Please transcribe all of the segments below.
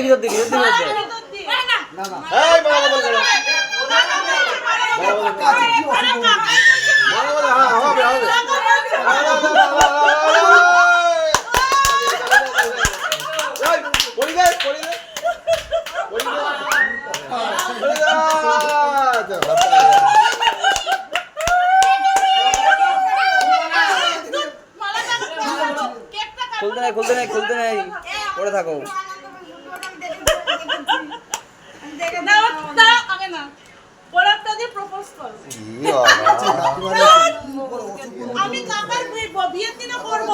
ভিতর দিকে না না এই বাবা বল করো হবে হবে পড়ি দে খুলতে নাই পড়ে থাকো। আমি কাকার বিয়ের দিনে করব।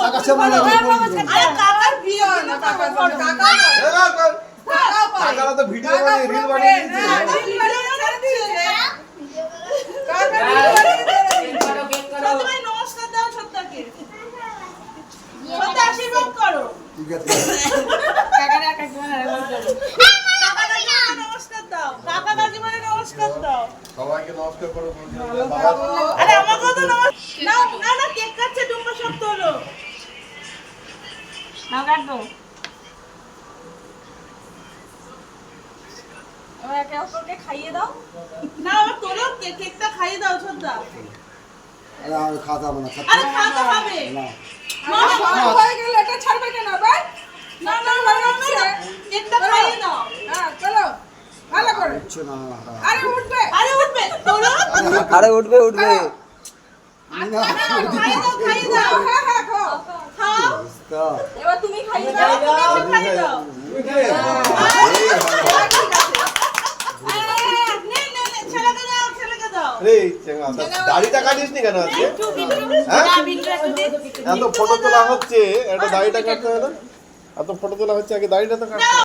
কাকারা তো ভিডিও বানিয়ে রিল বানিয়ে নমস্কার দাও সত্যাকে। সত্যা আশীর্বাদ করো। ঠিক আছে নমস্কার দাও। কাকা কাকিমারে নমস্কার দাও। সবাইকে নমস্কার করো। আরে আমাকেও তো নমস্কার। না কেক কাটছে টুম্পা শক্ত হলো। নাও কাটবো। এবার একে অপরকে খাইয়ে দাও। না আমার তোলো কেকটা খাইয়ে দাও সত্যা। আরে আমি খাওয়া যাবে না আরে খাওয়া হবে। না হয়ে গেলে এটা ছাড়বে কেন ভাই? না কেকটা খাইয়ে দাও। হ্যাঁ চলো ভালো করে। হচ্ছে না আরে উঠবে। আরে উঠবে তোলো। আরে উঠবে খাইয়ে দাও। হ্যাঁ খাও। খাও। এবার তুমি খাইয়ে দাও। খাইয়ে দাও। ছেলেকে দাও। রে দাড়িটা কাটিস নি কেন আজকে এত ফটো তোলা হচ্ছে একটা দাড়িটা কাটতে হয় না এত ফটো তোলা হচ্ছে আগে দাড়িটা তো কাটতে